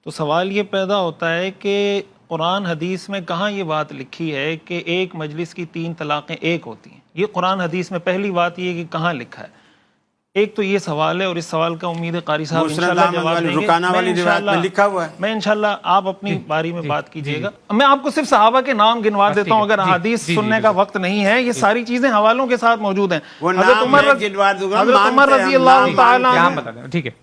تو سوال یہ پیدا ہوتا ہے کہ قرآن حدیث میں کہاں یہ بات لکھی ہے کہ ایک مجلس کی 3 طلاقیں ایک ہوتی ہیں؟ یہ قرآن حدیث میں پہلی بات یہ ہے کہ کہاں لکھا ہے؟ ایک تو یہ سوال ہے، اور اس سوال کا امید ہے قاری صاحب انشاءاللہ جواب دیں گے۔ رکانہ والی روایت میں لکھا ہوا ہے، میں انشاءاللہ آپ اپنی باری میں بات کیجئے گا۔ میں آپ کو صرف صحابہ کے نام گنوا دیتا ہوں، اگر حدیث سننے کا وقت نہیں ہے، یہ ساری چیزیں حوالوں کے ساتھ موجود ہیں۔ حضرت عمر رضی اللہ تعالیٰ عنہ،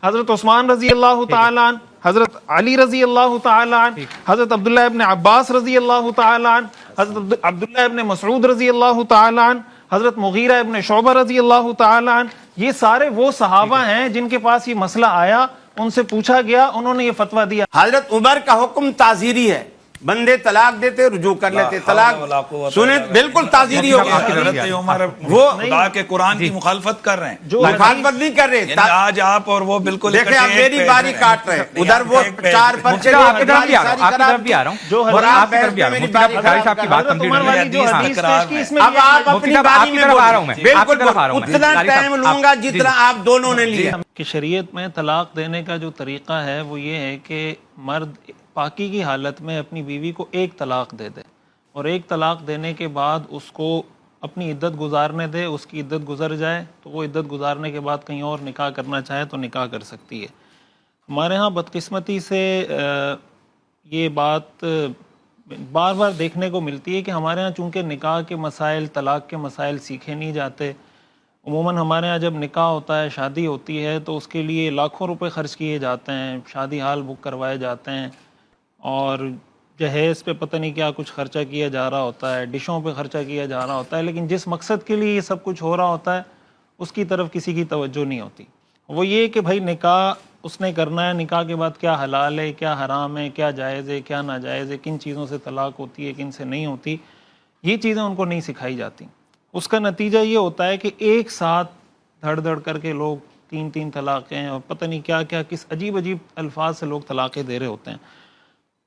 حضرت عثمان رضی اللہ تعالیٰ عنہ، حضرت علی رضی اللہ تعالیٰ عنہ، حضرت عبداللہ ابن عباس رضی اللہ تعالیٰ عنہ، حضرت عبداللہ ابن مسعود رضی اللہ تعالیٰ عنہ، حضرت مغیرہ ابن شعبہ رضی اللہ تعالیٰ عنہ، یہ سارے وہ صحابہ ہیں جن کے پاس یہ مسئلہ آیا، ان سے پوچھا گیا، انہوں نے یہ فتویٰ دیا۔ حضرت عمر کا حکم تعزیری ہے، بندے طلاق دیتے رجوع کر لیتے، طلاق سنیں بالکل تعزیری ہو گیا۔ حضرت عمر وہ خدا کے قرآن کی مخالفت کر رہے ہیں، مخالفت نہیں کر رہے۔ یعنی آج آپ اور وہ بالکل دیکھیں آپ میری باری کاٹ رہے ہیں، ادھر وہ 4 پرچے آپ کی طرف بھی آ رہا ہوں، جو آپ کی طرف بھی آ رہا ہوں، صاحب کی بات کمپلیٹ ہو گئی۔ اب آپ اپنی باری میں بولیں، بالکل اتنا ٹائم لوں گا جتنا آپ دونوں نے لیا۔ کہ شریعت میں طلاق دینے کا جو طریقہ ہے وہ یہ ہے کہ مرد پاکی کی حالت میں اپنی بیوی کو 1 طلاق دے دے، اور 1 طلاق دینے کے بعد اس کو اپنی عدت گزارنے دے، اس کی عدت گزر جائے تو وہ عدت گزارنے کے بعد کہیں اور نکاح کرنا چاہے تو نکاح کر سکتی ہے۔ ہمارے ہاں بدقسمتی سے یہ بات بار بار دیکھنے کو ملتی ہے کہ ہمارے ہاں چونکہ نکاح کے مسائل، طلاق کے مسائل سیکھے نہیں جاتے۔ عموماً ہمارے ہاں جب نکاح ہوتا ہے، شادی ہوتی ہے، تو اس کے لیے لاکھوں روپے خرچ کیے جاتے ہیں، شادی ہال بک کروائے جاتے ہیں، اور جہیز پہ پتہ نہیں کیا کچھ خرچہ کیا جا رہا ہوتا ہے، ڈشوں پہ خرچہ کیا جا رہا ہوتا ہے، لیکن جس مقصد کے لیے یہ سب کچھ ہو رہا ہوتا ہے اس کی طرف کسی کی توجہ نہیں ہوتی۔ وہ یہ کہ بھائی نکاح اس نے کرنا ہے، نکاح کے بعد کیا حلال ہے، کیا حرام ہے، کیا جائز ہے، کیا ناجائز ہے، کن چیزوں سے طلاق ہوتی ہے، کن سے نہیں ہوتی، یہ چیزیں ان کو نہیں سکھائی جاتی۔ اس کا نتیجہ یہ ہوتا ہے کہ ایک ساتھ دھڑ دھڑ کر کے لوگ 3 طلاقیں اور پتہ نہیں کیا کیا کس عجیب الفاظ سے لوگ طلاقیں دے رہے ہوتے ہیں۔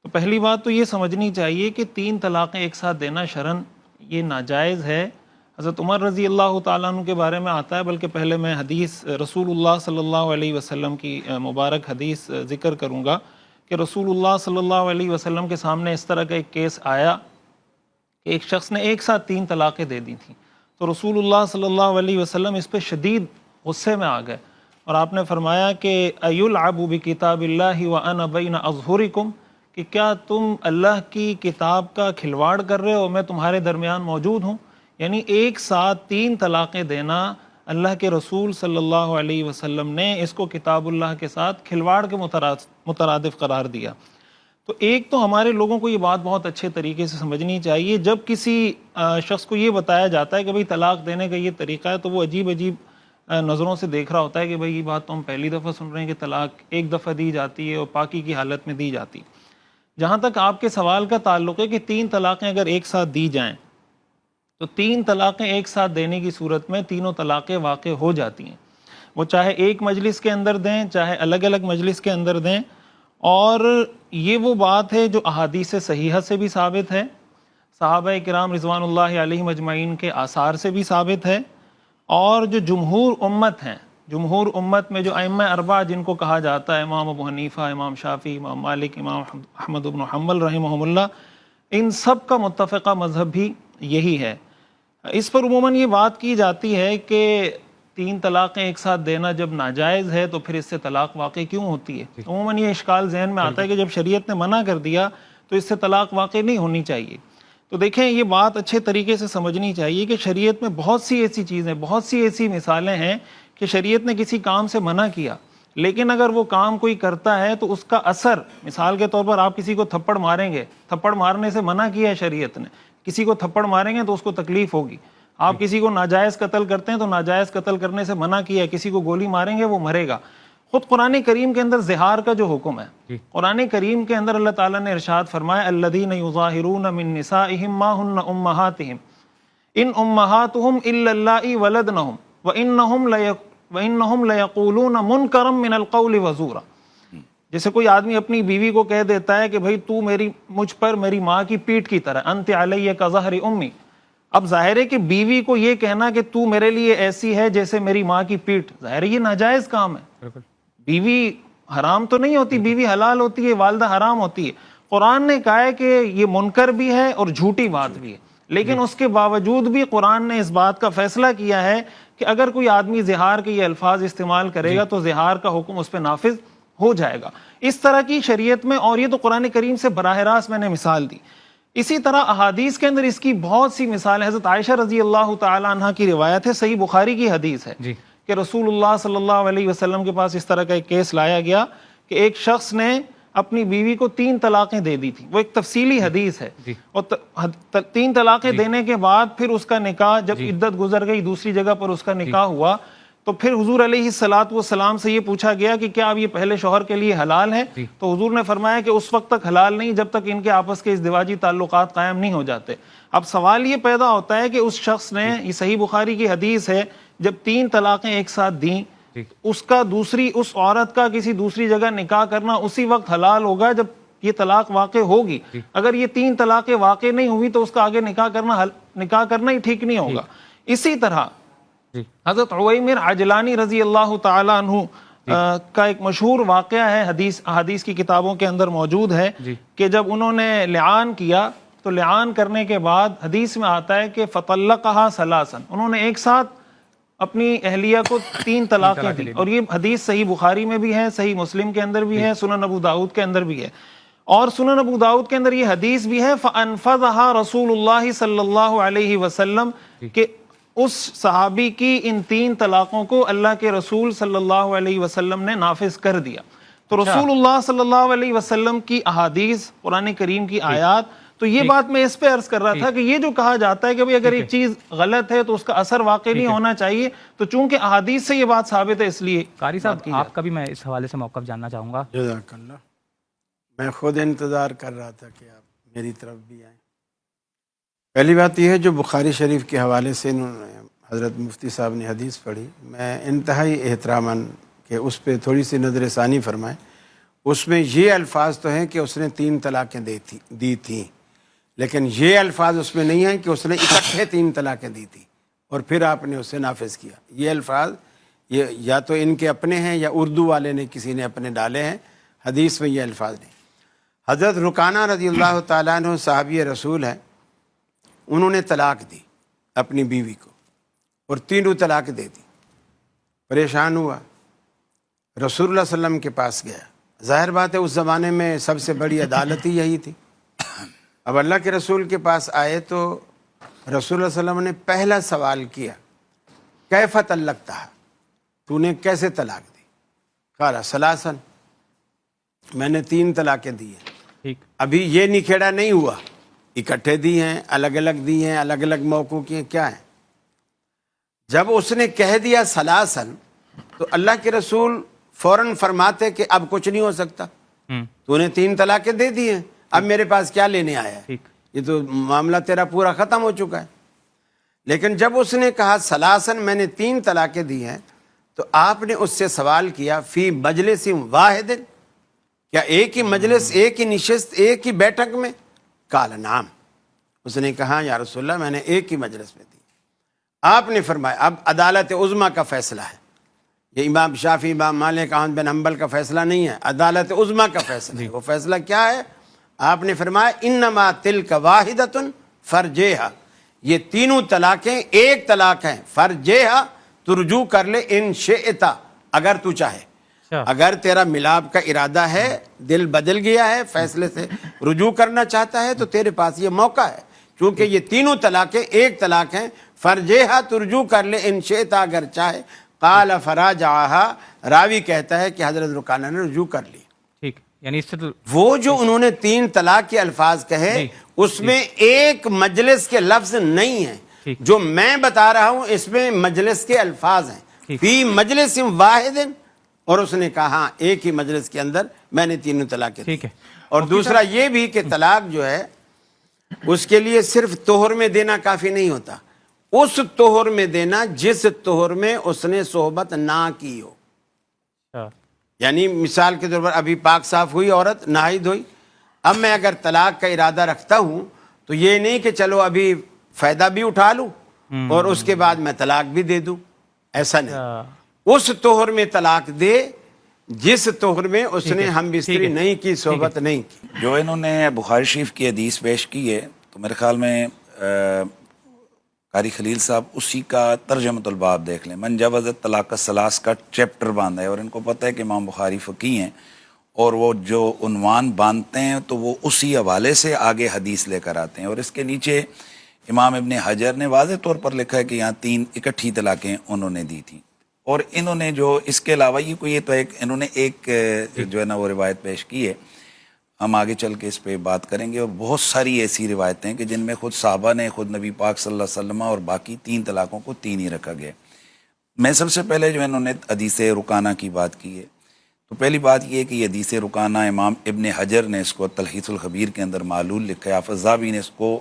تو پہلی بات تو یہ سمجھنی چاہیے کہ 3 طلاقیں ایک ساتھ دینا شرعاً یہ ناجائز ہے۔ حضرت عمر رضی اللہ تعالیٰ عنہ کے بارے میں آتا ہے، بلکہ پہلے میں حدیث رسول اللہ صلی اللہ علیہ وسلم کی مبارک حدیث ذکر کروں گا کہ رسول اللہ صلی اللہ علیہ وسلم کے سامنے اس طرح کا ایک کیس آیا کہ ایک شخص نے ایک ساتھ 3 طلاقیں دے دی تھیں، تو رسول اللہ صلی اللہ علیہ وسلم اس پہ شدید غصے میں آ گئے، اور آپ نے فرمایا کہ ایلعب بکتاب اللہ وانا بین اظہرکم، کہ کیا تم اللہ کی کتاب کا کھلواڑ کر رہے ہو، میں تمہارے درمیان موجود ہوں۔ یعنی ایک ساتھ 3 طلاقیں دینا، اللہ کے رسول صلی اللہ علیہ وسلم نے اس کو کتاب اللہ کے ساتھ کھلواڑ کے مترادف قرار دیا۔ تو ایک تو ہمارے لوگوں کو یہ بات بہت اچھے طریقے سے سمجھنی چاہیے، جب کسی شخص کو یہ بتایا جاتا ہے کہ بھئی طلاق دینے کا یہ طریقہ ہے، تو وہ عجیب نظروں سے دیکھ رہا ہوتا ہے کہ بھئی یہ بات تو ہم پہلی دفعہ سن رہے ہیں کہ طلاق 1 دفعہ دی جاتی ہے اور پاکی کی حالت میں دی جاتی۔ جہاں تک آپ کے سوال کا تعلق ہے کہ 3 طلاقیں اگر ایک ساتھ دی جائیں تو 3 طلاقیں ایک ساتھ دینے کی صورت میں تینوں طلاقیں واقع ہو جاتی ہیں، وہ چاہے ایک مجلس کے اندر دیں، چاہے الگ الگ مجلس کے اندر دیں، اور یہ وہ بات ہے جو احادیث صحیحہ سے بھی ثابت ہے، صحابہ کرام رضوان اللہ علیہم اجمعین کے آثار سے بھی ثابت ہے، اور جو جمہور امت ہیں، جمہور امت میں جو ائمہ 4 جن کو کہا جاتا ہے، امام ابو حنیفہ، امام شافعی، امام مالک، امام احمد بن حنبل رحمہم اللہ، ان سب کا متفقہ مذہب بھی یہی ہے۔ اس پر عموماً یہ بات کی جاتی ہے کہ 3 طلاقیں ایک ساتھ دینا جب ناجائز ہے تو پھر اس سے طلاق واقع کیوں ہوتی ہے؟ عموماً یہ اشکال ذہن میں آتا ہے کہ جب شریعت نے منع کر دیا تو اس سے طلاق واقع نہیں ہونی چاہیے۔ تو دیکھیں یہ بات اچھے طریقے سے سمجھنی چاہیے کہ شریعت میں بہت سی ایسی چیزیں، بہت سی ایسی مثالیں ہیں کہ شریعت نے کسی کام سے منع کیا، لیکن اگر وہ کام کوئی کرتا ہے تو اس کا اثر، مثال کے طور پر آپ کسی کو تھپڑ ماریں گے، تھپڑ مارنے سے منع کیا ہے شریعت نے، کسی کو تھپڑ ماریں گے تو اس کو تکلیف ہوگی۔ آپ کسی کو ناجائز قتل کرتے ہیں تو ناجائز قتل کرنے سے منع کیا ہے، کسی کو گولی ماریں گے وہ مرے گا۔ خود قرآن کریم کے اندر زہار کا جو حکم ہے، قرآن کریم کے اندر اللہ تعالیٰ نے ارشاد فرمایا الذین یظاہرون من نسائہم ما ہن امہاتہم ان امہاتہم الا اللائی ولدنہم وانہم لیقولون منکرا من القول وزورا۔ جیسے کوئی آدمی اپنی بیوی کو کہہ دیتا ہے کہ بھئی تو مجھ پر میری ماں کی پیٹھ کی طرح، انت علیہ کظہر امی۔ اب ظاہر ہے کہ بیوی کو یہ کہنا کہ تو میرے لیے ایسی ہے جیسے میری ماں کی پیٹھ، ظاہر ہے یہ ناجائز کام ہے۔ بیوی حرام تو نہیں ہوتی، بیوی حلال ہوتی ہے، والدہ حرام ہوتی ہے. قرآن نے کہا ہے کہ یہ منکر بھی ہے اور جھوٹی بات بھی ہے، لیکن اس کے باوجود بھی قرآن نے اس بات کا فیصلہ کیا ہے کہ اگر کوئی آدمی زہار کے یہ الفاظ استعمال کرے گا تو زہار کا حکم اس پہ نافذ ہو جائے گا. اس طرح کی شریعت میں، اور یہ تو قرآن کریم سے براہ راست میں نے مثال دی. اسی طرح احادیث کے اندر اس کی بہت سی مثالیں. حضرت عائشہ رضی اللہ تعالی عنہ کی روایت ہے، صحیح بخاری کی حدیث ہے کہ رسول اللہ صلی اللہ علیہ وسلم کے پاس اس طرح کا ایک کیس لایا گیا کہ ایک شخص نے اپنی بیوی کو 3 طلاقیں دے دی تھی. وہ ایک تفصیلی حدیث ہے، اور 3 طلاقیں دینے کے بعد پھر اس کا نکاح، جب عدت گزر گئی دوسری جگہ پر اس کا نکاح ہوا، تو پھر حضور علیہ الصلوۃ والسلام سے یہ پوچھا گیا کہ کیا اب یہ پہلے شوہر کے لیے حلال ہے؟ تو حضور نے فرمایا کہ اس وقت تک حلال نہیں جب تک ان کے آپس کے ازدواجی تعلقات قائم نہیں ہو جاتے. اب سوال یہ پیدا ہوتا ہے کہ اس شخص نے، یہ صحیح بخاری کی حدیث ہے، جب 3 طلاقیں ایک ساتھ دیں، اس کا اس عورت کا کسی دوسری جگہ نکاح کرنا اسی وقت حلال ہوگا جب یہ طلاق واقع ہوگی. اگر یہ 3 طلاقیں واقع نہیں ہوئی تو اس کا آگے نکاح کرنا ہی ٹھیک نہیں ہوگا. اسی طرح حضرت عویمر عجلانی رضی اللہ تعالی عنہ کا ایک مشہور واقعہ ہے، حدیث کی کتابوں کے اندر موجود ہے کہ جب انہوں نے لعان کیا تو لعان کرنے کے بعد حدیث میں آتا ہے کہ فطلقها ثلاثا، انہوں نے ایک ساتھ اپنی اہلیہ کو 3 طلاقیں دی. اور یہ حدیث صحیح بخاری میں بھی ہے، صحیح مسلم کے اندر بھی ہے، سنن ابو داؤد کے اندر بھی ہے. اور سنن ابو داؤد کے اندر یہ حدیث بھی ہے فانفذها رسول اللہ صلی اللہ علیہ وسلم، کہ اس صحابی کی ان 3 طلاقوں کو اللہ کے رسول صلی اللہ علیہ وسلم نے نافذ کر دیا. تو رسول اللہ صلی اللہ علیہ وسلم کی احادیث، قرآن کریم کی آیات، تو یہ بات میں اس پہ عرض کر رہا تھا کہ یہ جو کہا جاتا ہے کہ اگر ایک چیز غلط ہے تو اس کا اثر واقع نہیں ہونا چاہیے، تو چونکہ احادیث سے یہ بات ثابت ہے اس لیے. قاری صاحب، آپ کا بھی میں اس حوالے سے موقف جاننا چاہوں گا. جزاک اللہ. میں خود انتظار کر رہا تھا کہ آپ میری طرف بھی آئیں. پہلی بات یہ ہے، جو بخاری شریف کے حوالے سے انہوں نے حضرت مفتی صاحب نے حدیث پڑھی، میں انتہائی احتراماً کہ اس پہ تھوڑی سی نظر ثانی فرمائیں. اس میں یہ الفاظ تو ہیں کہ اس نے 3 طلاقیں دی تھیں، لیکن یہ الفاظ اس میں نہیں ہیں کہ اس نے اکٹھے 3 طلاقیں دی تھی اور پھر آپ نے اسے نافذ کیا. یہ الفاظ یہ یا تو ان کے اپنے ہیں یا اردو والے نے کسی نے اپنے ڈالے ہیں، حدیث میں یہ الفاظ نہیں. حضرت رکانہ رضی اللہ تعالیٰ عنہ صحابی رسول ہیں، انہوں نے طلاق دی اپنی بیوی کو اور 3 طلاق دے دی. پریشان ہوا، رسول اللہ صلی اللہ علیہ وسلم کے پاس گیا. ظاہر بات ہے اس زمانے میں سب سے بڑی عدالت ہی یہی تھی. اب اللہ کے رسول کے پاس آئے تو رسول اللہ صلی اللہ علیہ وسلم نے پہلا سوال کیا، کیف طلقتہا، تو نے کیسے طلاق دی؟ قال ثلاثا، میں نے 3 طلاقیں دی ہیں. ابھی یہ نکھیڑا نہیں ہوا، اکٹھے دی ہیں، الگ الگ دی ہیں، الگ الگ موقعوں کی ہیں، کیا ہیں. جب اس نے کہہ دیا ثلاثا تو اللہ کے رسول فوراً فرماتے کہ اب کچھ نہیں ہو سکتا، تو نے 3 طلاقیں دے دی ہیں، اب میرے پاس کیا لینے آیا ہے، یہ تو معاملہ تیرا پورا ختم ہو چکا ہے. لیکن جب اس نے کہا ثلاثاً میں نے 3 طلاقیں دی ہیں، تو آپ نے اس سے سوال کیا فی مجلس واحد، کیا ایک ہی مجلس، ایک ہی نشست، ایک ہی بیٹھک میں؟ قال نعم، اس نے کہا یا رسول اللہ میں نے ایک ہی مجلس میں دی. آپ نے فرمایا اب عدالت عظمیٰ کا فیصلہ ہے، یہ امام شافعی، امام مالک، احمد بن حنبل کا فیصلہ نہیں ہے، عدالت عظمیٰ کا فیصلہ ہے. وہ فیصلہ کیا ہے؟ آپ نے فرمایا انما تلک واحدۃ فرجیہا، یہ 3 طلاقیں ایک طلاق ہیں، فرجیہا تو رجوع کر لے ان شئتا، اگر تو چاہے، اگر تیرا ملاپ کا ارادہ ہے، دل بدل گیا ہے، فیصلے سے رجوع کرنا چاہتا ہے تو تیرے پاس یہ موقع ہے، چونکہ یہ 3 طلاقیں ایک طلاق ہیں. فرجیہا تو رجوع کر لے ان شئتا، اگر چاہے. قال فراجعہا، راوی کہتا ہے کہ حضرت رکانہ نے رجوع کر لی. ٹھیک، یعنی اس سے وہ جو انہوں نے 3 طلاق کے الفاظ کہے اس میں ایک مجلس کے لفظ نہیں ہیں، جو میں بتا رہا ہوں اس میں مجلس کے الفاظ ہیں، فی مجلس واحد، اور اس نے کہا ہاں ایک ہی مجلس کے اندر میں نے 3 طلاقیں دی. اور دوسرا یہ بھی کہ طلاق جو ہے اس کے لیے صرف طہر میں دینا کافی نہیں ہوتا، اس طہر میں دینا جس طہر میں اس نے صحبت نہ کی ہو. یعنی مثال کے طور پر ابھی پاک صاف ہوئی عورت، نہائی دھوئی، اب میں اگر طلاق کا ارادہ رکھتا ہوں تو یہ نہیں کہ چلو ابھی فائدہ بھی اٹھا لوں اور اس کے بعد میں طلاق بھی دے دوں، ایسا نہیں. اس طہر میں طلاق دے جس طہر میں اس نے ہم بستری نہیں کی، صحبت نہیں کی. جو انہوں نے بخاری شریف کی حدیث پیش کی ہے تو میرے خیال میں قاری خلیل صاحب اسی کا ترجمۃ الباب دیکھ لیں. من جوز طلاق الثلاث کا چیپٹر باندھا ہے، اور ان کو پتہ ہے کہ امام بخاری فقیہ ہیں اور وہ جو عنوان باندھتے ہیں تو وہ اسی حوالے سے آگے حدیث لے کر آتے ہیں. اور اس کے نیچے امام ابن حجر نے واضح طور پر لکھا ہے کہ یہاں 3 اکٹھی طلاقیں انہوں نے دی تھیں. اور انہوں نے جو اس کے علاوہ یہ تو انہوں نے ایک جو ہے نا وہ روایت پیش کی ہے، ہم آگے چل کے اس پہ بات کریں گے. اور بہت ساری ایسی روایتیں کہ جن میں خود صحابہ نے، خود نبی پاک صلی اللہ علیہ وسلم اور باقی 3 طلاقوں کو 3 ہی رکھا گیا. میں سب سے پہلے جو انہوں نے حدیث رکانہ کی بات کی ہے، تو پہلی بات یہ ہے کہ یہ حدیث رکانہ امام ابن حجر نے اس کو تلخیص الخبیر کے اندر معلول لکھا ہے. حافظ ذہبی نے اس کو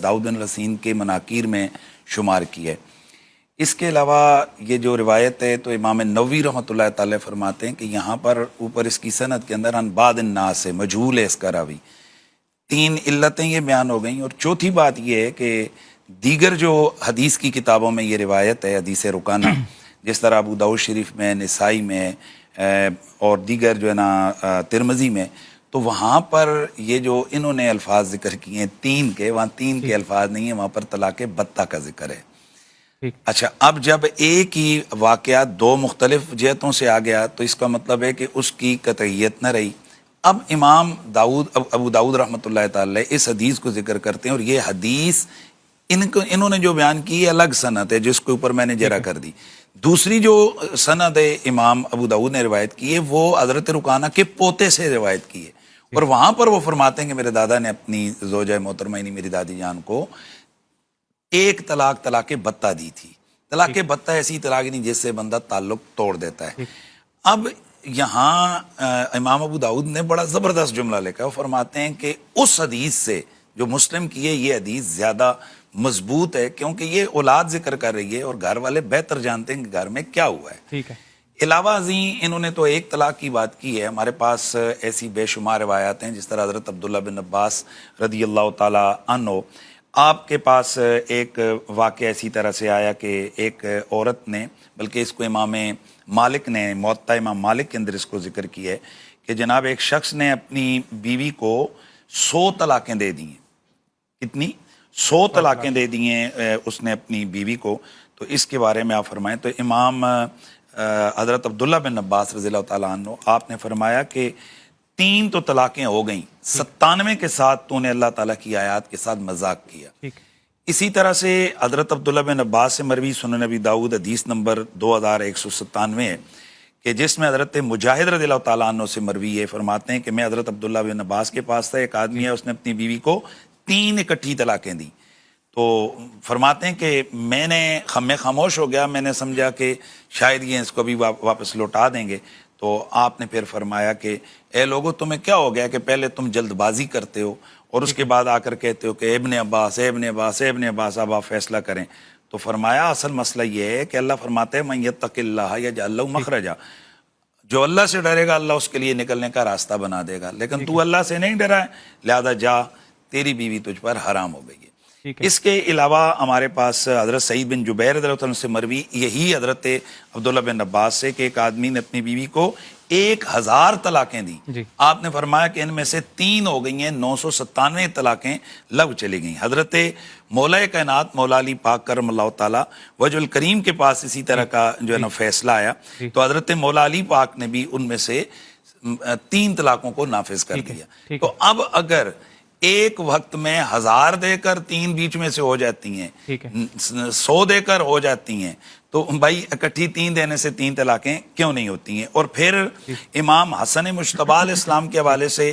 داؤد بن رسین کے مناکیر میں شمار کیا ہے. اس کے علاوہ یہ جو روایت ہے تو امام نووی رحمۃ اللہ تعالی فرماتے ہیں کہ یہاں پر اوپر اس کی سند کے اندر ان بعض الناس سے مجہول ہے اس کا راوی. 3 علتیں یہ بیان ہو گئیں. اور چوتھی بات یہ ہے کہ دیگر جو حدیث کی کتابوں میں یہ روایت ہے حدیث رکانہ، جس طرح ابو داؤد شریف میں، نسائی میں اور دیگر جو ہے نا ترمذی میں، تو وہاں پر یہ جو انہوں نے الفاظ ذکر کیے ہیں 3 کے، وہاں 3 کے الفاظ نہیں ہیں، وہاں پر طلاق بتہ کا ذکر ہے. اچھا، اب جب ایک ہی واقعہ 2 مختلف جہتوں سے آ گیا تو اس کا مطلب ہے کہ اس کی قطعیت نہ رہی. اب امام ابو داؤد رحمۃ اللہ تعالی اس حدیث کو ذکر کرتے ہیں، اور یہ حدیث انہوں نے جو بیان کی ہے الگ سند ہے جس کے اوپر میں نے جرا کر دی. دوسری جو سند ہے امام ابو داؤد نے روایت کی ہے وہ حضرت رکانہ کے پوتے سے روایت کی ہے، اور وہاں پر وہ فرماتے ہیں کہ میرے دادا نے اپنی زوجہ محترمہ یعنی میری دادی جان کو 1 طلاق بتہ دی تھی. طلاق بتہ ایسی طلاق نہیں جس سے بندہ تعلق توڑ دیتا ہے. اب یہاں امام ابو داؤد نے بڑا زبردست جملہ لکھا ہے. وہ فرماتے ہیں کہ اس حدیث سے جو مسلم کی ہے یہ حدیث زیادہ مضبوط ہے، کیونکہ یہ اولاد ذکر کر رہی ہے اور گھر والے بہتر جانتے ہیں کہ گھر میں کیا ہوا ہے. ٹھیک ہے. علاوہ ازیں انہوں نے تو 1 طلاق کی بات کی ہے. ہمارے پاس ایسی بے شمار روایات ہیں، جس طرح حضرت عبداللہ بن عباس رضی اللہ تعالی عنہ، آپ کے پاس ایک واقعہ اسی طرح سے آیا کہ ایک عورت نے، بلکہ اس کو امام مالک نے موطا امام مالک کے اندر اس کو ذکر کیا ہے کہ جناب ایک شخص نے اپنی بیوی کو 100 طلاقیں دے دی ہیں. کتنی؟ 100 طلاقیں دے دی ہیں اس نے اپنی بیوی کو. تو اس کے بارے میں آپ فرمائیں. تو امام حضرت عبداللہ بن عباس رضی اللہ تعالیٰ عنہ آپ نے فرمایا کہ 3 تو طلاقیں ہو گئیں، 97 کے ساتھ تو نے اللہ تعالیٰ کی آیات کے ساتھ مذاق کیا. اسی طرح سے حضرت عبداللہ بن عباس سے مروی سنن ابی داؤد حدیث نمبر 2197 ہے کہ جس میں حضرت مجاہد رضی اللہ تعالیٰ عنہ سے مروی ہے. فرماتے ہیں کہ میں حضرت عبداللہ بن عباس کے پاس تھا، ایک آدمی ہے اس نے اپنی بیوی کو 3 اکٹھی طلاقیں دی. تو فرماتے ہیں کہ میں نے خاموش ہو گیا، میں نے سمجھا کہ شاید یہ اس کو بھی واپس لوٹا دیں گے. تو آپ نے پھر فرمایا کہ اے لوگو تمہیں کیا ہو گیا کہ پہلے تم جلد بازی کرتے ہو اور اس کے بعد آ کر کہتے ہو کہ ابن عباس اب آپ فیصلہ کریں. تو فرمایا اصل مسئلہ یہ ہے کہ اللہ فرماتا ہے من یتق اللہ یجعل لہ مخرجا، جو اللہ سے ڈرے گا اللہ اس کے لیے نکلنے کا راستہ بنا دے گا. لیکن تو اللہ سے نہیں ڈرا ہے، لہذا جا، تیری بیوی تجھ پر حرام ہو گئی ہے. اس کے علاوہ ہمارے پاس حضرت سعید بن جبیر رضی اللہ عنہ سے مروی یہی حضرت عبداللہ بن عباس سے کہ ایک آدمی نے اپنی بیوی کو 1000 طلاقیں دی. آپ نے فرمایا کہ ان میں سے 3 ہو گئی ہیں، 997 طلاقیں لغو چلی گئیں. حضرت مولا کائنات مولا علی پاک کرم اللہ تعالی وجہ الکریم کے پاس اسی طرح کا جو ہے نا فیصلہ آیا. تو حضرت مولا علی پاک نے بھی ان میں سے 3 طلاقوں کو نافذ کر دیا. تو اب اگر ایک وقت میں 1000 دے کر 3 بیچ میں سے ہو جاتی ہیں، 100 دے کر ہو جاتی ہیں، تو بھائی اکٹھی 3 دینے سے 3 طلاقیں کیوں نہیں ہوتی ہیں؟ اور پھر امام حسن مجتبی علیہ السلام کے حوالے سے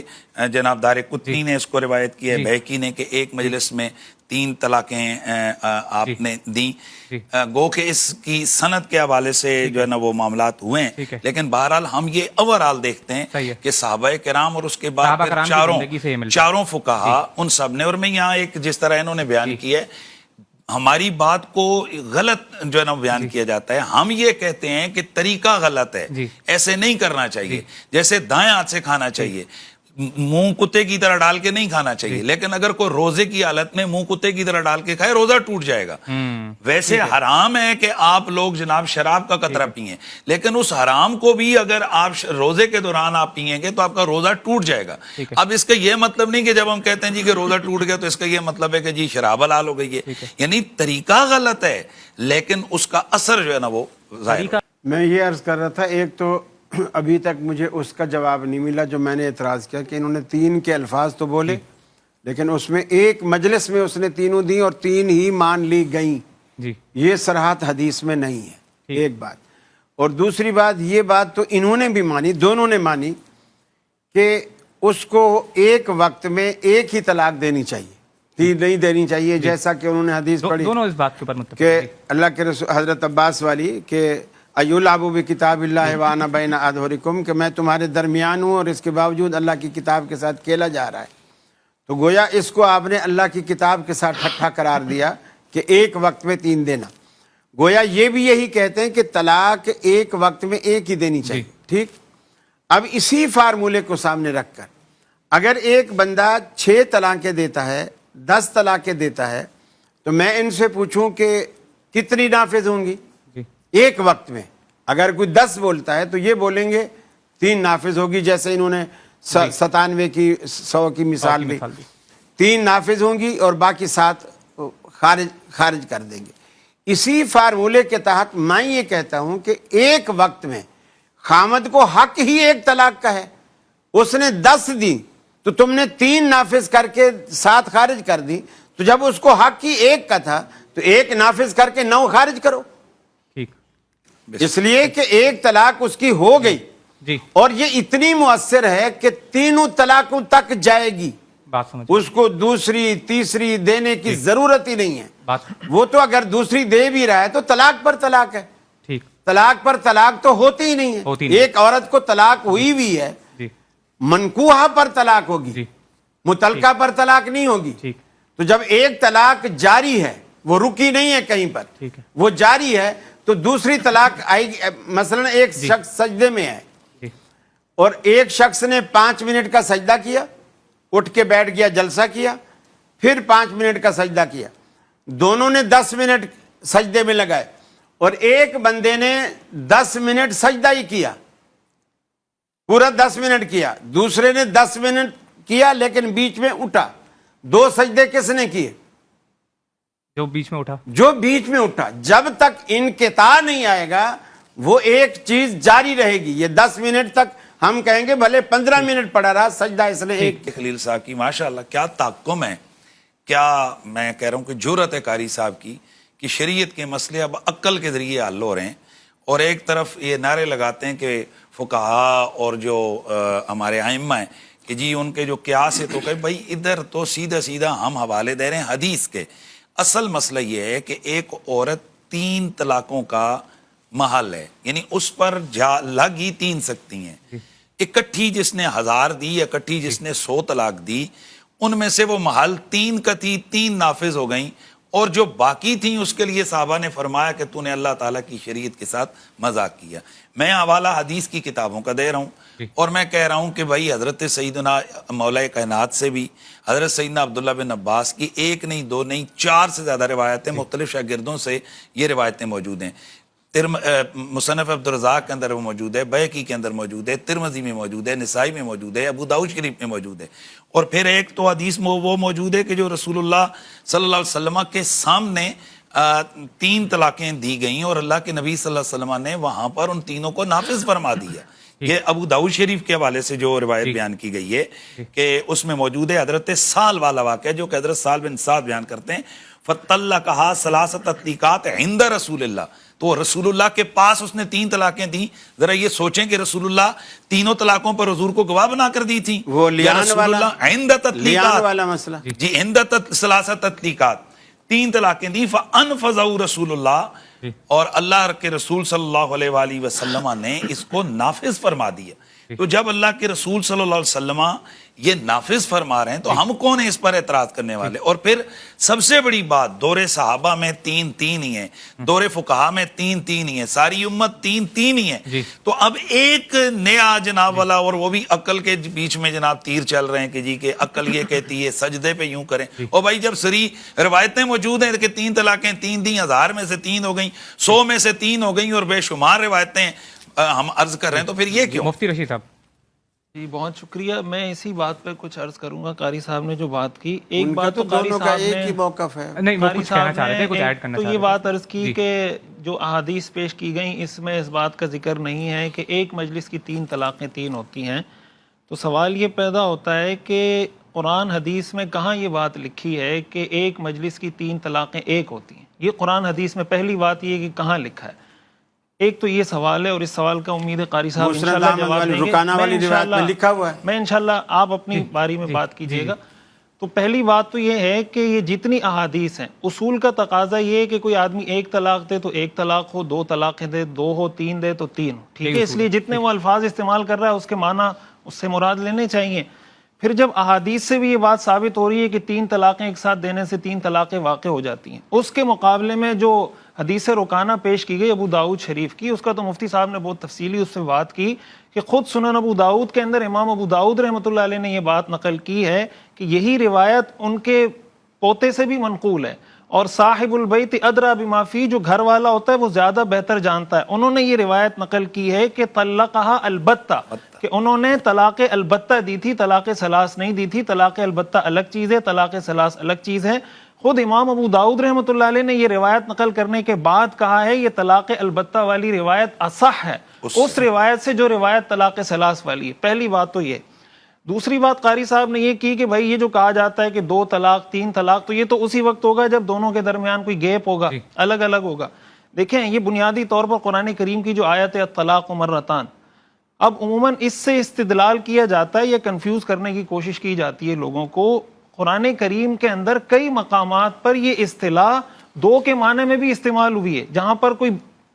جناب دارقطنی نے اس کو روایت کی ہے، بہقی نے، کہ ایک مجلس میں 3 طلاقیں آپ نے دیں. گو کہ اس کی سند کے حوالے سے جو ہے نا وہ معاملات ہوئے ہیں. لیکن بہرحال ہم یہ اوورآل دیکھتے ہیں کہ صحابہ کرام اور اس کے بعد چاروں فقہا ان سب نے، اور میں یہاں ایک جس طرح انہوں نے بیان کیا ہے، ہماری بات کو غلط جو ہے نا بیان کیا جاتا ہے. ہم یہ کہتے ہیں کہ طریقہ غلط ہے، ایسے نہیں کرنا چاہیے، جیسے دائیں ہاتھ سے کھانا چاہیے. منہ کتے کی طرح ڈال کے نہیں کھانا چاہیے، لیکن اگر کوئی روزے کی حالت میں منہ کتے کی طرح ڈال کے کھائے روزہ ٹوٹ جائے گا۔ ویسے حرام ہے کہ آپ لوگ جناب شراب کا قطرہ پئیں، لیکن اس حرام کو بھی اگر آپ روزے کے دوران آپ پئیں گے تو آپ کا روزہ ٹوٹ جائے گا۔ اب اس کا یہ مطلب نہیں کہ جب ہم کہتے ہیں جی کہ روزہ ٹوٹ گیا تو اس کا یہ مطلب ہے کہ جی شراب حلال ہو گئی ہے، یعنی طریقہ غلط ہے لیکن اس کا اثر جو ہے نا وہ ظاہر ہے۔ میں یہ عرض کر رہا تھا، ایک تو ابھی تک مجھے اس کا جواب نہیں ملا جو میں نے اعتراض کیا کہ انہوں نے 3 کے الفاظ تو بولے لیکن اس میں ایک مجلس میں اس نے تینوں دی اور 3 ہی مان لی گئیں، جی یہ صراحت حدیث میں نہیں ہے، ایک بات۔ اور دوسری بات، یہ بات تو انہوں نے بھی مانی، دونوں نے مانی کہ اس کو ایک وقت میں ایک ہی طلاق دینی چاہیے، 3 نہیں دینی چاہیے، جیسا کہ انہوں نے حدیث پڑھی دونوں اس بات کے اوپر متفق کہ اللہ کے رسول حضرت عباس والی کہ ایولابو بکتاب اللہ وانا بین اظہرکم، کہ میں تمہارے درمیان ہوں اور اس کے باوجود اللہ کی کتاب کے ساتھ کھیلا جا رہا ہے، تو گویا اس کو آپ نے اللہ کی کتاب کے ساتھ ٹھٹھا قرار دیا کہ ایک وقت میں 3 دینا۔ گویا یہ بھی یہی کہتے ہیں کہ طلاق ایک وقت میں ایک ہی دینی چاہیے، ٹھیک۔ اب اسی فارمولے کو سامنے رکھ کر اگر ایک بندہ 6 طلاقیں دیتا ہے، 10 طلاقیں دیتا ہے، تو میں ان سے پوچھوں کہ کتنی نافذ ہوں گی ایک وقت میں؟ اگر کوئی 10 بولتا ہے تو یہ بولیں گے 3 نافذ ہوگی، جیسے انہوں نے 97 کی 100 کی مثال دی، 3 نافذ ہوں گی اور باقی 7 خارج کر دیں گے۔ اسی فارمولے کے تحت میں یہ کہتا ہوں کہ ایک وقت میں خامد کو حق ہی ایک طلاق کا ہے، اس نے 10 دی تو تم نے 3 نافذ کر کے 7 خارج کر دی، تو جب اس کو حق ہی ایک کا تھا تو 1 نافذ کر کے 9 خارج کرو، ٹھیک، اس لیے کہ ایک طلاق اس کی ہو گئی جی اور یہ اتنی مؤثر ہے کہ 3 طلاقوں تک جائے گی، بات سمجھ اس کو دوسری تیسری دینے کی ضرورت ہی نہیں ہے۔ بات وہ تو اگر دوسری دے بھی رہا ہے تو طلاق پر طلاق ہے، ٹھیک، طلاق پر طلاق تو ہوتی ہی نہیں ہوتی ہے۔ نہیں۔ ایک عورت کو طلاق ہوئی بھی ہے، جی منکوحہ پر طلاق ہوگی، جی متعلقہ پر طلاق نہیں ہوگی۔ ٹھیک، تو جب ایک طلاق جاری ہے، وہ رکی نہیں ہے کہیں پر، ٹھیک ہے، وہ جاری ہے، تو دوسری طلاق آئے گی۔ مثلا ایک شخص سجدے میں ہے جی اور ایک شخص نے 5 منٹ کا سجدہ کیا، اٹھ کے بیٹھ گیا، جلسہ کیا، پھر 5 منٹ کا سجدہ کیا، دونوں نے 10 منٹ سجدے میں لگائے، اور ایک بندے نے 10 منٹ سجدہ ہی کیا، پورا 10 منٹ کیا، دوسرے نے 10 منٹ کیا لیکن بیچ میں اٹھا۔ 2 سجدے کس نے کیے؟ جو بیچ میں اٹھا، جو بیچ میں اٹھا۔ جب تک انقطاع نہیں آئے گا وہ ایک چیز جاری رہے گی۔ یہ 10 منٹ تک ہم کہیں گے بھلے 15 منٹ پڑا رہا، سجدہ اس نے ایک۔ خلیل صاحب کی ماشاءاللہ کیا تحکم ہے، کیا میں کہہ رہا ہوں کہ جرأت ہے قاری صاحب کی کہ شریعت کے مسئلے اب عقل کے ذریعے حل ہو رہے ہیں، اور ایک طرف یہ نعرے لگاتے ہیں کہ فقہا اور جو ہمارے ائمہ ہیں کہ جی ان کے جو قیاس ہے، تو کہ بھائی ادھر تو سیدھا سیدھا ہم حوالے دے رہے ہیں حدیث کے۔ اصل مسئلہ یہ ہے کہ ایک عورت 3 طلاقوں کا محل ہے، یعنی اس پر لگ ہی 3 سکتی ہیں۔ اکٹھی جس نے 1000 دی، اکٹھی جس نے 100 طلاق دی، ان میں سے وہ محل 3 کا تھی، 3 نافذ ہو گئیں، اور جو باقی تھیں اس کے لیے صحابہ نے فرمایا کہ تو نے اللہ تعالیٰ کی شریعت کے ساتھ مذاق کیا۔ میں حوالہ حدیث کی کتابوں کا دے رہا ہوں، اور میں کہہ رہا ہوں کہ بھائی حضرت سیدنا مولا کائنات سے بھی حضرت سیدنا عبداللہ بن عباس کی 1 نہیں 2 نہیں 4 سے زیادہ روایتیں مختلف شاگردوں سے یہ روایتیں موجود ہیں۔ مصنف عبدالرزاق کے اندر وہ موجود ہے، بیہقی کے اندر موجود ہے، ترمذی میں موجود ہے، نسائی میں موجود ہے، ابو داؤد شریف میں موجود ہے۔ اور پھر ایک تو حدیث وہ موجود ہے کہ جو رسول اللہ صلی اللہ علیہ وسلم کے سامنے 3 طلاقیں دی گئیں اور اللہ کے نبی صلی اللہ علیہ وسلم نے وہاں پر ان تینوں کو نافذ فرما دیا۔ یہ ابو داؤد شریف کے حوالے سے جو روایت بیان کی گئی ہے کہ اس میں موجود ہے حضرت سال والا واقعہ جو کہ حضرت سال بن سعد بیان کرتے ہیں، فَطَلَّقَهَا ثَلَاثَ تَطْلِيقَاتٍ عِندَ رسول اللہ، تو رسول اللہ کے پاس اس نے 3 طلاقیں دیں۔ ذرا یہ سوچیں کہ رسول اللہ تینوں طلاقوں پر حضور کو گواہ بنا کر دی تھی۔ وہ لیان والا مسئلہ، جی عند ثلاث تطلیقات، 3 طلاقیں دی، فَأَنْفَذَهُ رسول اللہ، اور اللہ کے رسول صلی اللہ علیہ وآلہ وسلم نے اس کو نافذ فرما دیا۔ تو جب اللہ کے رسول صلی اللہ علیہ وسلم یہ نافذ فرما رہے ہیں تو ہم کون ہیں اس پر اعتراض کرنے والے؟ اور پھر سب سے بڑی بات، دور صحابہ میں 3 ہی ہیں، دور فقہا میں 3 ہی ہیں، ساری امت 3 ہی ہیں۔ تو اب ایک نیا جناب والا، اور وہ بھی عقل کے بیچ میں جناب تیر چل رہے ہیں کہ جی کہ عقل یہ کہتی ہے سجدے پہ یوں کریں، اور بھائی جب سری روایتیں موجود ہیں کہ 3 طلاقیں 3 دی، 1000 میں سے 3 ہو گئیں، 100 میں سے 3 ہو گئیں، اور بے شمار روایتیں ہم عرض کر رہے ہیں، تو پھر یہ کیوں؟ مفتی رشید صاحب جی بہت شکریہ، میں اسی بات پہ کچھ عرض کروں گا۔ قاری صاحب نے جو بات کی، ایک ان کا بات تو قاری دونوں کا صاحب ایک نے ہی موقف ہے۔ نہیں، وہ قاری کچھ کہنا صاحب چاہ رہے تھے، کچھ نے ایڈ کرنا تو چاہ یہ رہے بات عرض کی کہ جو احادیث پیش کی گئیں اس میں اس بات کا ذکر نہیں ہے کہ ایک مجلس کی 3 طلاقیں 3 ہوتی ہیں۔ تو سوال یہ پیدا ہوتا ہے کہ قرآن حدیث میں کہاں یہ بات لکھی ہے کہ ایک مجلس کی 3 طلاقیں 1 ہوتی ہیں؟ یہ قرآن حدیث میں پہلی بات یہ ہے کہ کہاں لکھا ہے؟ ایک تو یہ سوال ہے، اور اس سوال کا امید ہے قاری صاحب انشاءاللہ جواب دیں گے۔ رکانہ والی روایت میں لکھا ہوا ہے، میں انشاءاللہ آپ اپنی باری میں بات کیجئے گا۔ تو پہلی بات تو یہ ہے کہ یہ جتنی احادیث ہیں، اصول کا تقاضا یہ ہے کہ کوئی آدمی 1 طلاق دے تو 1 طلاق ہو، 2 طلاقیں دے 2 ہو، 3 دے تو 3 ہو، ٹھیک ہے؟ اس لیے جتنے وہ الفاظ استعمال کر رہا ہے اس کے معنی اس سے مراد لینے چاہیے۔ پھر جب احادیث سے بھی یہ بات ثابت ہو رہی ہے کہ 3 طلاقیں ایک ساتھ دینے سے 3 طلاقیں واقع ہو جاتی ہیں، اس کے مقابلے میں جو حدیث رکانہ پیش کی گئی ابو داؤد شریف کی، اس کا تو مفتی صاحب نے بہت تفصیلی اس سے بات کی کہ خود سنن ابو داؤد کے اندر امام ابو داؤد رحمۃ اللہ علیہ نے یہ بات نقل کی ہے کہ یہی روایت ان کے پوتے سے بھی منقول ہے، اور صاحب البیت ادری بما فی، جو گھر والا ہوتا ہے وہ زیادہ بہتر جانتا ہے، انہوں نے یہ روایت نقل کی ہے کہ طلقہا البتہ، کہ انہوں نے طلاق البتہ دی تھی، طلاق ثلاث نہیں دی تھی۔ طلاق البتہ الگ چیز ہے، طلاق ثلاث الگ چیز ہے۔ خود امام ابو داؤد رحمۃ اللہ علیہ نے یہ روایت نقل کرنے کے بعد کہا ہے یہ طلاق البتہ والی روایت اصح ہے اس روایت سے جو روایت طلاق ثلاث والی ہے۔ پہلی بات تو یہ۔ دوسری بات قاری صاحب نے یہ کی کہ بھائی یہ جو کہا جاتا ہے کہ 2 طلاق 3 طلاق، تو یہ تو اسی وقت ہوگا جب دونوں کے درمیان کوئی گیپ ہوگا، الگ الگ ہوگا۔ دیکھیں یہ بنیادی طور پر قرآن کریم کی جو آیت ہے الطلاق مرتان، اب عموماً اس سے استدلال کیا جاتا ہے یا کنفیوز کرنے کی کوشش کی جاتی ہے لوگوں کو۔ قرآن کریم کے اندر کئی مقامات پر یہ اصطلاح 2 کے معنی میں بھی استعمال ہوئی ہے، جہاں پر کوئی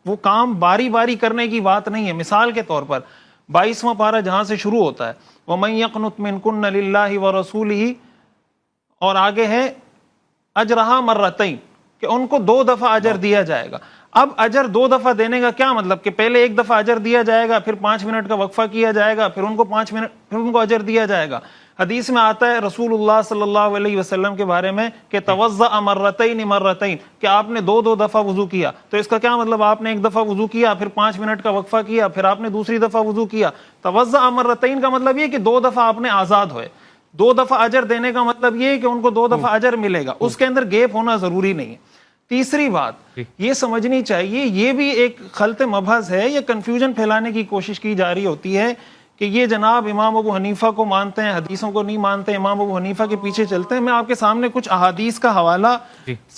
وہ کام باری باری کرنے کی بات نہیں ہے۔ مثال کے طور پر 22واں پارہ جہاں سے شروع ہوتا ہے وَمَن يَقْنُتْ مِنْكُنَّ لِلَّهِ وَرَسُولِهِ، اور آگے ہے اجرہا مرتین، کہ ان کو 2 دفعہ اجر دیا جائے گا۔ اب اجر 2 دفعہ دینے کا کیا مطلب کہ پہلے 1 دفعہ اجر دیا جائے گا، پھر 5 منٹ کا وقفہ کیا جائے گا، پھر ان کو 5 منٹ پھر ان کو اجر دیا جائے گا۔ حدیث میں آتا ہے رسول اللہ صلی اللہ علیہ وسلم کے بارے میں کہ توضأ مرتین مرتین، کہ آپ نے 2 دفعہ وضو کیا۔ تو اس کا کیا مطلب؟ آپ نے 1 دفعہ وضو کیا، پھر 5 منٹ کا وقفہ کیا، پھر آپ نے دوسری دفعہ وضو کیا۔ توضأ مرتین کا مطلب یہ کہ 2 دفعہ آپ نے آزاد ہوئے۔ 2 دفعہ اجر دینے کا مطلب یہ ہے کہ ان کو 2 دفعہ اجر ملے گا، اس کے اندر گیپ ہونا ضروری نہیں ہے۔ تیسری بات یہ سمجھنی چاہیے، یہ بھی ایک خلط مبحث ہے، یہ کنفیوژن پھیلانے کی کوشش کی جا رہی ہوتی ہے کہ یہ جناب امام ابو حنیفہ کو مانتے ہیں، حدیثوں کو نہیں مانتے، امام ابو حنیفہ کے پیچھے چلتے ہیں۔ میں آپ کے سامنے کچھ احادیث کا حوالہ،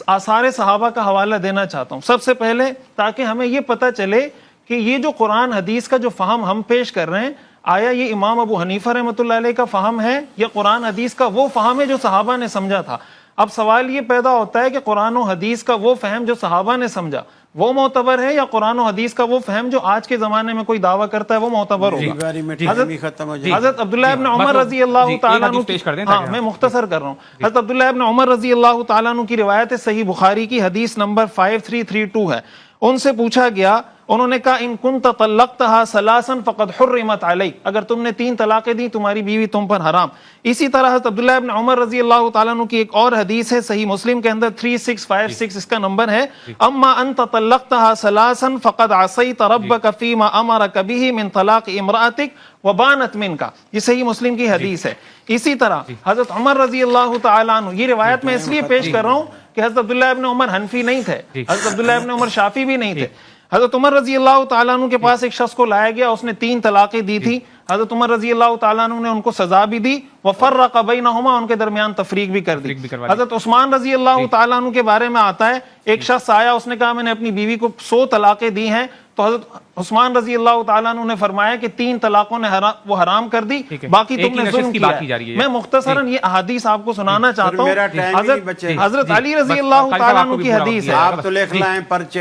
آثار صحابہ کا حوالہ دینا چاہتا ہوں سب سے پہلے، تاکہ ہمیں یہ پتہ چلے کہ یہ جو قرآن حدیث کا جو فہم ہم پیش کر رہے ہیں، آیا یہ امام ابو حنیفہ رحمۃ اللہ علیہ کا فہم ہے یا قرآن حدیث کا وہ فہم ہے جو صحابہ نے سمجھا تھا۔ اب سوال یہ پیدا ہوتا ہے کہ قرآن و حدیث کا وہ فہم جو صحابہ نے سمجھا وہ معتبر ہے، یا قرآن و حدیث کا وہ فہم جو آج کے زمانے میں کوئی دعویٰ کرتا ہے وہ معتبر ہوگا؟ حضرت عبداللہ ابن عمر رضی اللہ تعالیٰ عنہ، ہاں میں مختصر کر رہا ہوں، حضرت عبداللہ ابن عمر رضی اللہ تعالیٰ عنہ کی روایت صحیح بخاری کی حدیث نمبر 5332 ہے۔ ان سے پوچھا گیا، انہوں نے کہا ان کنت طلقتها ثلاثا فقد حرمت علیک، اگر تم نے 3 طلاقیں دی تمہاری بیوی تم پر حرام۔ اسی طرح حضرت عبداللہ ابن عمر رضی اللہ تعالیٰ عنہ کی ایک اور حدیث ہے صحیح مسلم کے اندر 3656 اس کا نمبر ہے، اما انت طلقتها ثلاثا فقد عصیت ربک فیما امرک به من طلاق امرأتک وبانت منک، یہ صحیح مسلم کی حدیث ہے۔ اسی طرح حضرت عمر رضی اللہ تعالیٰ عنہ، یہ روایت میں اس لیے پیش کر رہا ہوں کہ حضرت عبداللہ ابن عمر حنفی نہیں تھے، حضرت عبداللہ ابن عمر شافعی بھی نہیں تھے۔ حضرت عمر رضی اللہ تعالیٰ عنہ کے پاس ایک شخص کو لایا گیا، اس نے 3 طلاقیں دی تھی، حضرت عمر رضی اللہ تعالیٰ عنہ نے ان کو سزا بھی دی، وفرق بینہما، ان کے درمیان تفریق بھی کر دی۔ حضرت عثمان رضی اللہ تعالیٰ عنہ کے بارے میں آتا ہے ایک شخص آیا، اس نے کہا میں نے اپنی بیوی کو 100 طلاقیں دی ہیں، تو حضرت عثمان رضی اللہ تعالیٰ عنہ نے فرمایا کہ 3 طلاقوں نے وہ حرام کر دی، باقی تم نے ظلم کیا ہے۔ میں مختصراً یہ احادیث آپ کو سنانا چاہتا ہوں۔ حضرت علی رضی اللہ تعالیٰ عنہ کی حدیث ہے،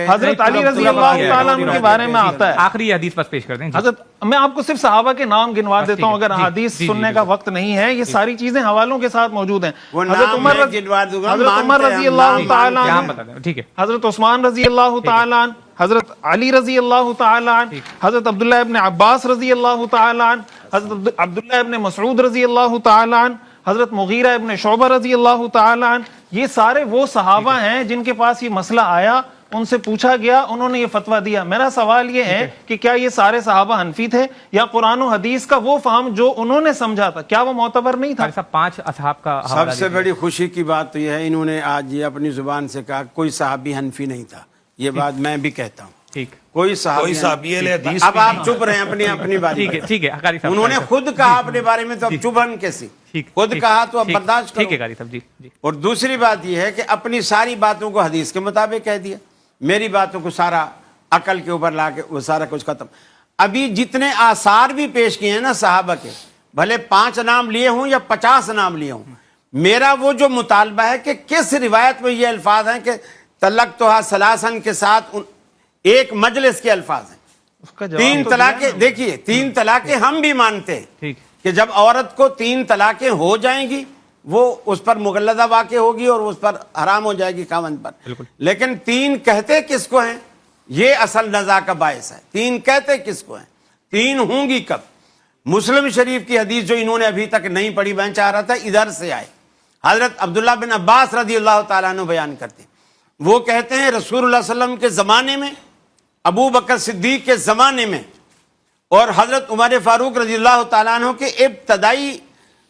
حضرت علی رضی اللہ تعالیٰ عنہ کے بارے میں آتا ہے، آخری حدیث بس پیش کر دیں۔ حضرت میں آپ کو صرف صحابہ کے نام گنوا دیتا ہوں اگر حدیث سننے کا وقت نہیں ہے. یہ ساری چیزیں حوالوں کے ساتھ موجود ہیں. حضرت عمر رضی اللہ تعالیٰ عنہ, ٹھیک ہے, حضرت عثمان رضی اللہ تعالیٰ عنہ, حضرت علی رضی اللہ تعالیٰ عنہ, حضرت عبداللہ ابن عباس رضی اللہ تعالیٰ عنہ, حضرت عبداللہ ابن مسعود رضی اللہ تعالیٰ عنہ, حضرت مغیرہ ابن شعبہ رضی اللہ تعالیٰ عنہ. یہ سارے وہ صحابہ ہیں جن کے پاس یہ مسئلہ آیا, ان سے پوچھا گیا, انہوں نے یہ فتویٰ دیا. میرا سوال یہ ہے کہ کیا یہ سارے صحابہ حنفی تھے یا قرآن و حدیث کا وہ فہم جو انہوں نے سمجھا تھا کیا وہ معتبر نہیں تھا؟ صاحب 5 اصحاب کا سب سے بڑی خوشی کی بات تو یہ ہے انہوں نے آج یہ اپنی زبان سے کہا کوئی صحابی حنفی نہیں تھا. یہ بات میں بھی کہتا ہوں, ٹھیک, کوئی صحابی حدیث. اب آپ چپ رہے ہیں اپنی باری. ٹھیک ہے قاری صاحب, انہوں نے خود کہا اپنے بارے میں تو اب چبھن کیسی, خود کہا تو اب برداشت ٹھیک ہے کرو. قاری صاحب, جی. اور دوسری بات یہ ہے کہ اپنی ساری باتوں کو حدیث کے مطابق کہہ دیا, میری باتوں کو سارا عقل کے اوپر لا کے وہ سارا کچھ ختم. ابھی جتنے آثار بھی پیش کیے ہیں نا صحابہ کے, بھلے 5 نام لیے ہوں یا 50 نام لیے ہوں, میرا وہ جو مطالبہ ہے کہ کس روایت میں یہ الفاظ ہیں کہ طلقتها ثلاثا کے ساتھ ایک مجلس کے الفاظ ہیں. 3 طلاقیں, دیکھیے 3 طلاقیں ہم بھی مانتے ہیں کہ جب عورت کو 3 طلاقیں ہو جائیں گی وہ اس پر مغلظہ واقع ہوگی اور اس پر حرام ہو جائے گی خاوند پر. لیکن 3 کہتے کس کو ہیں, یہ اصل نزاع کا باعث ہے. 3 کہتے کس کو ہیں, 3 ہوں گی کب؟ مسلم شریف کی حدیث جو انہوں نے ابھی تک نہیں پڑھی, میں چاہ رہا تھا ادھر سے آئے. حضرت عبداللہ بن عباس رضی اللہ تعالیٰ عنہ بیان کرتے ہیں, وہ کہتے ہیں رسول اللہ صلی اللہ علیہ وسلم کے زمانے میں, ابو بکر صدیق کے زمانے میں اور حضرت عمر فاروق رضی اللہ تعالیٰ عنہ کے ابتدائی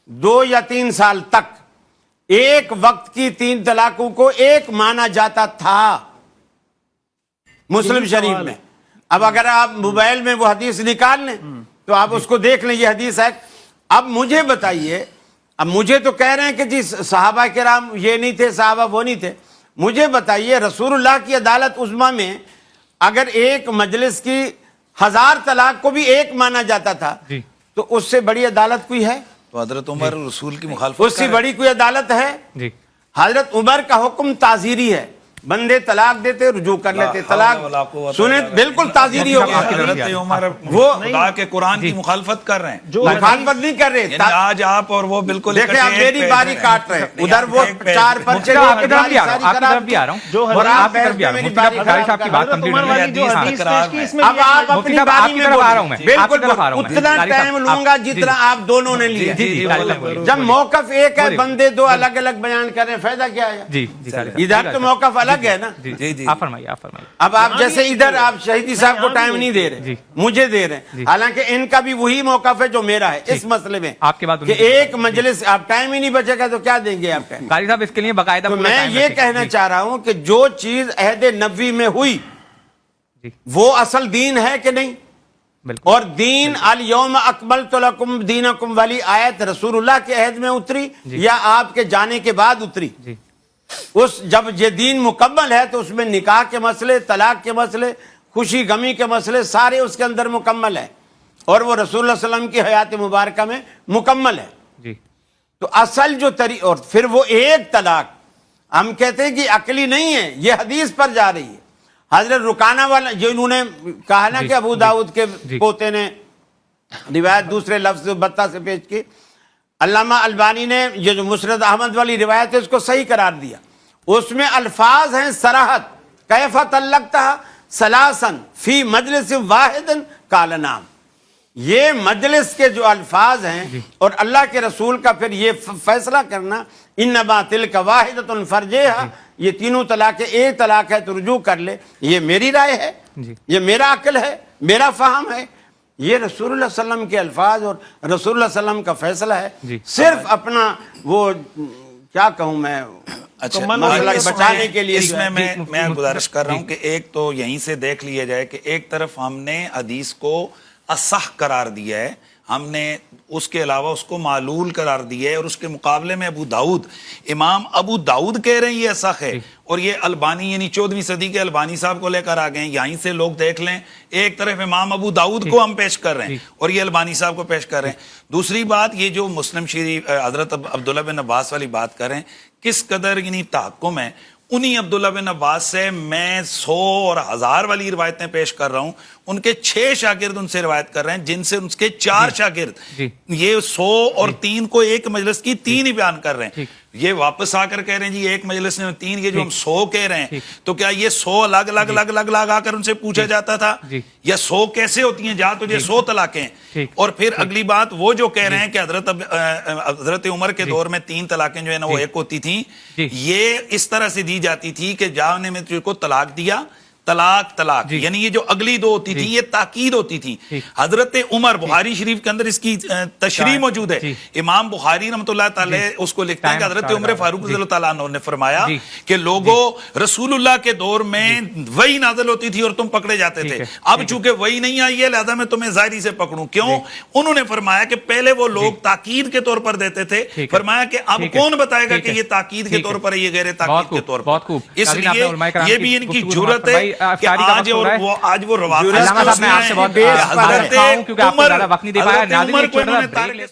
2 یا 3 سال تک ایک وقت کی 3 طلاقوں کو ایک مانا جاتا تھا مسلم شریف میں. اب اگر آپ موبائل میں وہ حدیث نکال لیں تو آپ اس کو دیکھ لیں, یہ حدیث ہے. اب مجھے بتائیے, اب مجھے تو کہہ رہے ہیں کہ جی صحابہ کرام یہ نہیں تھے, صحابہ وہ نہیں تھے. مجھے بتائیے رسول اللہ کی عدالت عظمیٰ میں اگر ایک مجلس کی 1000 طلاق کو بھی ایک مانا جاتا تھا تو اس سے بڑی عدالت کوئی ہے؟ تو حضرت عمر رسول کی مخالفت اس سے بڑی کوئی عدالت ہے؟ حضرت عمر کا حکم تعزیری ہے, بندے طلاق دیتے رجوع کر لیتے, طلاق سنیں بالکل تعزیری ہو گیا. وہ خدا کے قرآن کی مخالفت کر رہے ہیں, جو مخالفت نہیں کر رہے. آج آپ اور وہ بالکل دیکھیں آپ میری باری کاٹ رہے ہیں, ادھر وہ 4 پرچے آپ کی طرف بھی آ رہا ہوں, اور آپ بیٹھ کے میری باری صاحب کی بات اب آپ اپنی باری میں بالکل اتنا ٹائم لوں گا جتنا آپ دونوں نے لیا. جب موقف ایک ہے, بندے 2 الگ الگ بیان کر رہے ہیں, فائدہ کیا ہے؟ ادھر تو موقف الگ ہے نا. آپ فرمائیے. اب آپ جیسے ادھر آپ شہیدی صاحب کو ٹائم نہیں دے رہے, مجھے دے رہے ہیں, حالانکہ ان کا بھی وہی موقف ہے جو میرا ہے اس مسئلے میں کہ ایک مجلس. آپ ٹائم ہی نہیں بچے گا تو کیا دیں گے آپ ٹائم؟ قاری صاحب اس کے لیے باقاعدہ میں یہ کہنا چاہ رہا ہوں کہ جو چیز عہد نبوی میں ہوئی وہ اصل دین ہے کہ نہیں؟ اور دین الیوم اکملت لکم دینکم والی آیت رسول اللہ کے عہد میں اتری یا آپ کے جانے کے بعد اتری؟ اس جب یہ دین مکمل ہے تو اس میں نکاح کے مسئلے, طلاق کے مسئلے, خوشی غمی کے مسئلے سارے اس کے اندر مکمل ہے, اور وہ رسول اللہ صلی اللہ علیہ وسلم کی حیات مبارکہ میں مکمل ہے. تو اصل جو اور پھر وہ ایک طلاق ہم کہتے ہیں کہ عقلی نہیں ہے, یہ حدیث پر جا رہی ہے. حضرت رکانہ والا جو انہوں نے کہا نا کہ ابو داؤد کے پوتے نے روایت دوسرے لفظ بتہ سے پیش کی, علامہ البانی نے یہ جو مسند احمد والی روایت ہے اس کو صحیح قرار دیا. اس میں الفاظ ہیں صراحت, کیف طلقتها ثلاثا فی مجلس واحد قال نعم. یہ مجلس کے جو الفاظ ہیں اور اللہ کے رسول کا پھر یہ فیصلہ کرنا انما تلک واحدۃ فرجھا, یہ تینوں طلاق ایک طلاق ہے تو رجوع کر لے, یہ میری رائے ہے, یہ میرا عقل ہے, میرا فہم ہے, یہ رسول اللہ صلی اللہ علیہ وسلم کے الفاظ اور رسول اللہ صلی اللہ علیہ وسلم کا فیصلہ ہے. صرف اپنا وہ کیا کہوں میں مسئلہ بچانے کے لیے. اس میں گزارش کر رہا ہوں کہ ایک تو یہیں سے دیکھ لیا جائے کہ ایک طرف ہم نے حدیث کو اصح قرار دیا ہے, ہم نے اس کے علاوہ اس کو معلول قرار دیا ہے, اور اس کے مقابلے میں ابو داؤد, امام ابو داؤد کہہ رہے ہیں یہ اصح ہے, اور یہ البانی یعنی 14ویں صدی کے البانی صاحب کو لے کر آ گئے ہیں. یہیں سے لوگ دیکھ لیں, ایک طرف امام ابو داؤد کو ہم پیش کر رہے ہیں اور یہ البانی صاحب کو پیش کر رہے ہیں. دوسری بات یہ جو مسلم شریف حضرت عبداللہ بن عباس والی بات کر رہے ہیں, کس قدر یعنی تحکم ہے انہی عبداللہ بن عباس سے میں 100 اور 1000 والی روایتیں پیش کر رہا ہوں. ان کے 6 شاگرد ان سے روایت کر رہے ہیں، جن سے ان کے 4 شاگرد یہ 100 اور 3 کو ایک مجلس کی 3 ہی بیان کر رہے ہیں. یہ واپس آ کر کہہ رہے ہیں جی ایک مجلس میں 3، یہ جو ہم 100 کہہ رہے ہیں تو کیا یہ 100 الگ الگ آ کر ان سے پوچھا جاتا تھا، یا 100 کیسے ہوتی ہیں جہاں تجھے 100 طلاقیں ہیں؟ اور پھر اگلی بات وہ جو کہہ رہے ہیں کہ حضرت عمر کے دور میں 3 طلاقیں جو ہے نا وہ ایک ہوتی تھیں، یہ اس طرح سے دی جاتی تھی کہ جہاں نے تجھ کو طلاق دیا طلاق یعنی یہ جو اگلی 2 ہوتی تھی یہ تاکید ہوتی تھی. حضرت عمر، بخاری شریف کے اندر اس کی تشریح موجود ہے. امام بخاری رحمۃ اللہ تعالی اس کو لکھتے ہیں کہ حضرت عمر فاروق رضی اللہ تعالیٰ عنہ نے فرمایا کہ لوگوں رسول اللہ کے دور میں وحی نازل ہوتی تھی اور تم پکڑے جاتے تھے، اب چونکہ وحی نہیں آئی ہے لہذا میں تمہیں ظاہری سے پکڑوں. کیوں؟ انہوں نے فرمایا کہ پہلے وہ لوگ تاکید کے طور پر دیتے تھے، فرمایا کہ اب کون بتائے گا کہ یہ تاکید کے طور پر ہے، یہ غیر تاکید کے طور پر. اس لیے یہ بھی ان کی جرت ہے کہ آج وہ روافظ علامہ صاحب میں آپ سے بہت حضرت کیونکہ آپ کو زیادہ وقت نہیں دے پایا. عمر کو انہوں نے